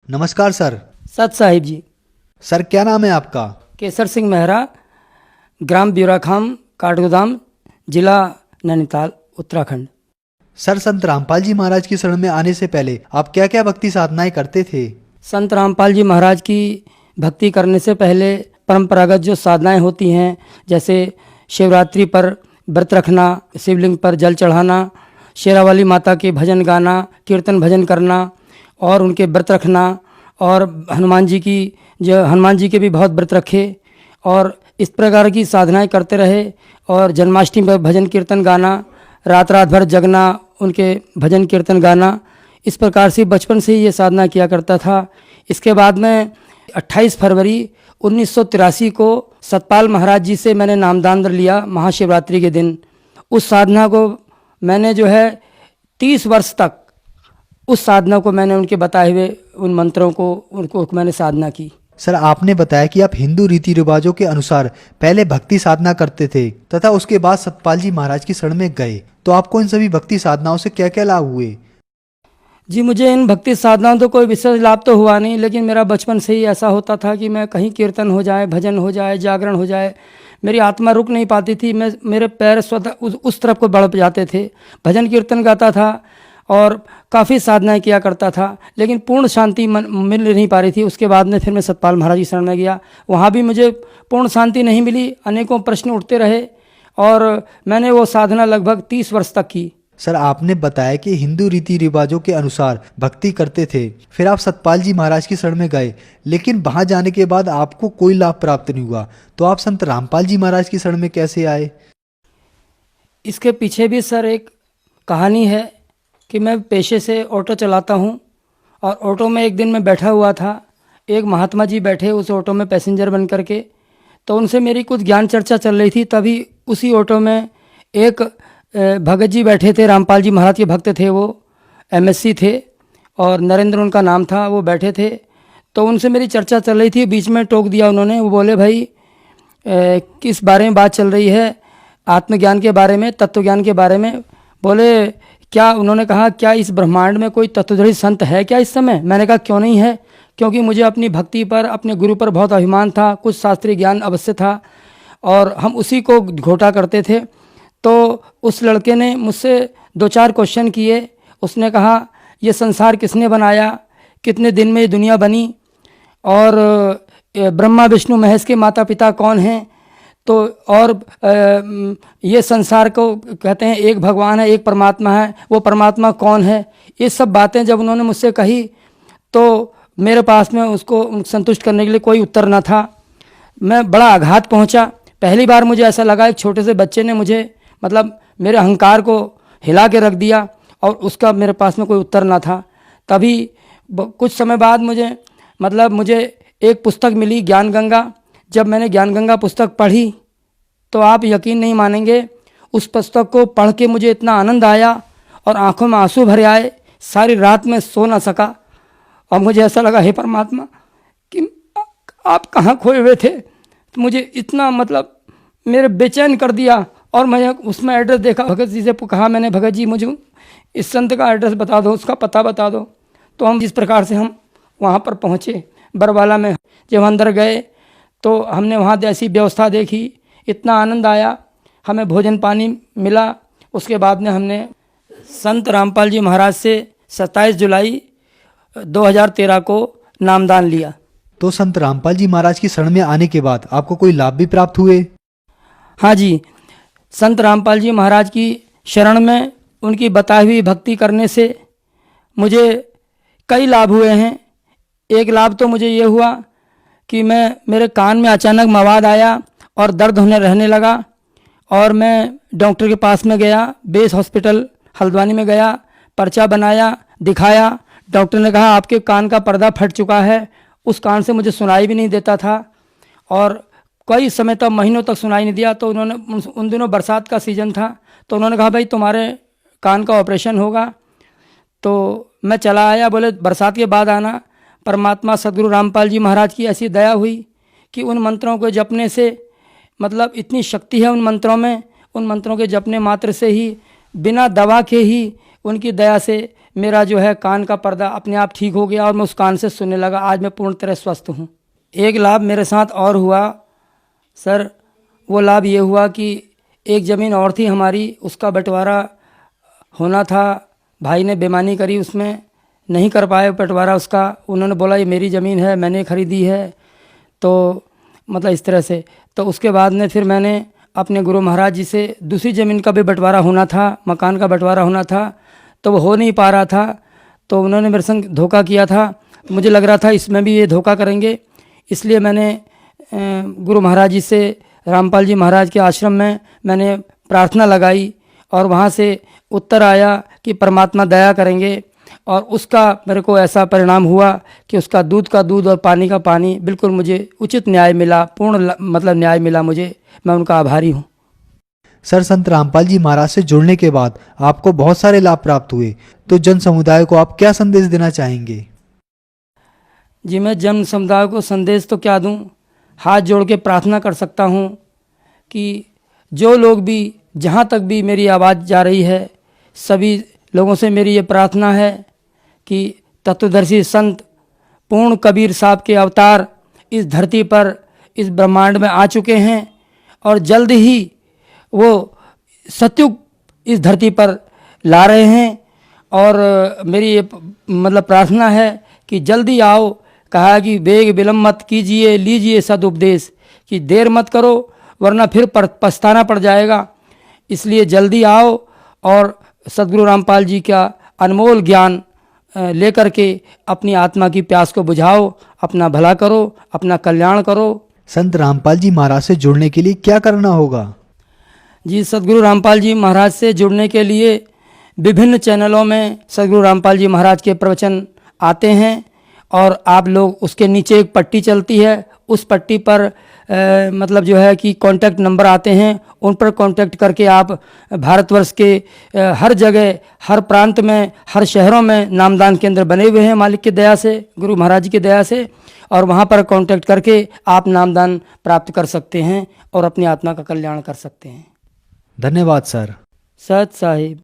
नमस्कार सर। सत साहिब जी। सर क्या नाम है आपका? केसर सिंह मेहरा, ग्राम ब्यूराखाम, काठगोदाम, जिला नैनीताल, उत्तराखंड। सर संत रामपाल जी महाराज की शरण में आने से पहले आप क्या क्या भक्ति साधनाएं करते थे? संत रामपाल जी महाराज की भक्ति करने से पहले परंपरागत जो साधनाएं होती हैं, जैसे शिवरात्रि पर व्रत रखना, शिवलिंग पर जल चढ़ाना, शेरावाली माता के भजन गाना, कीर्तन भजन करना और उनके व्रत रखना, और हनुमान जी के भी बहुत व्रत रखे और इस प्रकार की साधनाएं करते रहे। और जन्माष्टमी पर भजन कीर्तन गाना, रात रात भर जगना, उनके भजन कीर्तन गाना, इस प्रकार से बचपन से ही ये साधना किया करता था। इसके बाद में 28 फरवरी 1983 को सतपाल महाराज जी से मैंने नामदान लिया महाशिवरात्रि के दिन। उस साधना को मैंने 30 वर्ष तक उस साधना को मैंने उनके बताए हुए उन मंत्रों को उनको मैंने साधना की। सर आपने बताया कि आप हिंदू रीति रिवाजों के अनुसार पहले भक्ति साधना करते थे तथा उसके बाद सतपाल जी महाराज की शरण में गए, तो आपको इन सभी भक्ति साधनाओं से क्या क्या लाभ हुए? जी, मुझे इन भक्ति साधनाओं तो कोई विशेष लाभ तो हुआ नहीं, लेकिन मेरा बचपन से ही ऐसा होता था कि मैं कहीं कीर्तन हो जाए, भजन हो जाए, जागरण हो जाए, मेरी आत्मा रुक नहीं पाती थी। मेरे पैर स्वतः उस तरफ को बढ़ जाते थे। भजन कीर्तन गाता था और काफ़ी साधनाएं किया करता था, लेकिन पूर्ण शांति मिल नहीं पा रही थी। उसके बाद में फिर मैं सतपाल महाराज की शरण में गया, वहाँ भी मुझे पूर्ण शांति नहीं मिली, अनेकों प्रश्न उठते रहे और मैंने वो साधना लगभग 30 वर्ष तक की। सर आपने बताया कि हिंदू रीति रिवाजों के अनुसार भक्ति करते थे, फिर आप सतपाल जी महाराज की शरण में गए, लेकिन वहां जाने के बाद आपको कोई लाभ प्राप्त नहीं हुआ, तो आप संत रामपाल जी महाराज की शरण में कैसे आए? इसके पीछे भी सर एक कहानी है कि मैं पेशे से ऑटो चलाता हूँ और ऑटो में एक दिन मैं बैठा हुआ था, एक महात्मा जी बैठे उस ऑटो में पैसेंजर बन करके, तो उनसे मेरी कुछ ज्ञान चर्चा चल रही थी। तभी उसी ऑटो में एक भगत जी बैठे थे, रामपाल जी महाराज के भक्त थे, वो एमएससी थे और नरेंद्र उनका नाम था, वो बैठे थे। तो उनसे मेरी चर्चा चल रही थी, बीच में टोक दिया उन्होंने। वो बोले, भाई किस बारे में बात चल रही है? आत्मज्ञान के बारे में, तत्व ज्ञान के बारे में। बोले क्या? उन्होंने कहा, क्या इस ब्रह्मांड में कोई तत्वदर्शी संत है क्या इस समय? मैंने कहा क्यों नहीं है, क्योंकि मुझे अपनी भक्ति पर, अपने गुरु पर बहुत अभिमान था, कुछ शास्त्रीय ज्ञान अवश्य था और हम उसी को घोटा करते थे। तो उस लड़के ने मुझसे 2-4 क्वेश्चन किए। उसने कहा, ये संसार किसने बनाया, कितने दिन में ये दुनिया बनी, और ब्रह्मा विष्णु महेश के माता पिता कौन हैं, तो और ये संसार को कहते हैं एक भगवान है, एक परमात्मा है, वो परमात्मा कौन है। ये सब बातें जब उन्होंने मुझसे कही तो मेरे पास में उसको संतुष्ट करने के लिए कोई उत्तर न था। मैं बड़ा आघात पहुंचा। पहली बार मुझे ऐसा लगा एक छोटे से बच्चे ने मुझे, मतलब मेरे अहंकार को हिला के रख दिया और उसका मेरे पास में कोई उत्तर ना था। तभी कुछ समय बाद मुझे एक पुस्तक मिली, ज्ञान गंगा। जब मैंने ज्ञान गंगा पुस्तक पढ़ी तो आप यकीन नहीं मानेंगे, उस पुस्तक को पढ़ के मुझे इतना आनंद आया और आंखों में आंसू भरे आए। सारी रात में सो ना सका और मुझे ऐसा लगा, हे परमात्मा कि आप कहाँ खोए हुए थे। तो मुझे इतना मेरे बेचैन कर दिया और मैंने उसमें एड्रेस देखा। भगत जी से कहा मैंने, भगत जी मुझे इस संत का एड्रेस बता दो, उसका पता बता दो। तो हम जिस प्रकार से हम वहाँ पर पहुँचे बरवाला में, जब अंदर गए तो हमने वहाँ ऐसी व्यवस्था देखी, इतना आनंद आया, हमें भोजन पानी मिला। उसके बाद में हमने संत रामपाल जी महाराज से 27 जुलाई 2013 को नामदान लिया। तो संत रामपाल जी महाराज की शरण में आने के बाद आपको कोई लाभ भी प्राप्त हुए? हाँ जी, संत रामपाल जी महाराज की शरण में उनकी बताई हुई भक्ति करने से मुझे कई लाभ हुए हैं। एक लाभ तो मुझे ये हुआ कि मेरे कान में अचानक मवाद आया और दर्द होने रहने लगा और मैं डॉक्टर के पास में गया, बेस हॉस्पिटल हल्द्वानी में गया, पर्चा बनाया, दिखाया। डॉक्टर ने कहा आपके कान का पर्दा फट चुका है। उस कान से मुझे सुनाई भी नहीं देता था और कई समय तक, महीनों तक सुनाई नहीं दिया। तो उन्होंने, उन दिनों बरसात का सीज़न था, तो उन्होंने कहा भाई तुम्हारे कान का ऑपरेशन होगा। तो मैं चला आया, बोले बरसात के बाद आना। परमात्मा सदगुरु रामपाल जी महाराज की ऐसी दया हुई कि उन मंत्रों को जपने से, इतनी शक्ति है उन मंत्रों में, उन मंत्रों के जपने मात्र से ही, बिना दवा के ही उनकी दया से मेरा जो है कान का पर्दा अपने आप ठीक हो गया और मैं उस कान से सुनने लगा। आज मैं पूर्ण तरह स्वस्थ हूँ। एक लाभ मेरे साथ और हुआ सर, वो लाभ ये हुआ कि एक ज़मीन और थी हमारी, उसका बंटवारा होना था। भाई ने बेईमानी करी, उसमें नहीं कर पाए बंटवारा उसका। उन्होंने बोला ये मेरी ज़मीन है, मैंने खरीदी है, तो मतलब इस तरह से। तो उसके बाद में फिर मैंने अपने गुरु महाराज जी से दूसरी ज़मीन का भी बंटवारा होना था, मकान का बंटवारा होना था, तो वो हो नहीं पा रहा था। तो उन्होंने मेरे संग धोखा किया था। मुझे लग रहा था इसमें भी ये धोखा करेंगे, इसलिए मैंने गुरु महाराज जी से, रामपाल जी महाराज के आश्रम में मैंने प्रार्थना लगाई और वहाँ से उत्तर आया कि परमात्मा दया करेंगे। और उसका मेरे को ऐसा परिणाम हुआ कि उसका दूध का दूध और पानी का पानी, बिल्कुल मुझे उचित न्याय मिला, पूर्ण मतलब न्याय मिला मुझे। मैं उनका आभारी हूँ। सर, संत रामपाल जी महाराज से जुड़ने के बाद आपको बहुत सारे लाभ प्राप्त हुए, तो जन समुदाय को आप क्या संदेश देना चाहेंगे? जी, मैं जन समुदाय को संदेश तो क्या दूं, हाथ जोड़ के प्रार्थना कर सकता हूं कि जो लोग भी, जहां तक भी मेरी आवाज़ जा रही है, सभी लोगों से मेरी ये प्रार्थना है कि तत्वदर्शी संत पूर्ण कबीर साहब के अवतार इस धरती पर, इस ब्रह्मांड में आ चुके हैं और जल्द ही वो सतयुग इस धरती पर ला रहे हैं। और मेरी ये मतलब प्रार्थना है कि जल्दी आओ। कहा कि वेग विलंब मत कीजिए, लीजिए सदुपदेश, कि देर मत करो वरना फिर पछताना पड़ जाएगा। इसलिए जल्दी आओ और सदगुरु रामपाल जी का अनमोल ज्ञान लेकर के अपनी आत्मा की प्यास को बुझाओ, अपना भला करो, अपना कल्याण करो। संत रामपाल जी महाराज से जुड़ने के लिए क्या करना होगा? जी, सदगुरु रामपाल जी महाराज से जुड़ने के लिए विभिन्न चैनलों में सदगुरु रामपाल जी महाराज के प्रवचन आते हैं और आप लोग, उसके नीचे एक पट्टी चलती है, उस पट्टी पर मतलब जो है कि कांटेक्ट नंबर आते हैं, उन पर कांटेक्ट करके आप भारतवर्ष के हर जगह, हर प्रांत में, हर शहरों में नामदान केंद्र बने हुए हैं मालिक की दया से, गुरु महाराज की दया से, और वहाँ पर कांटेक्ट करके आप नामदान प्राप्त कर सकते हैं और अपनी आत्मा का कल्याण कर सकते हैं। धन्यवाद सर। सत साहिब।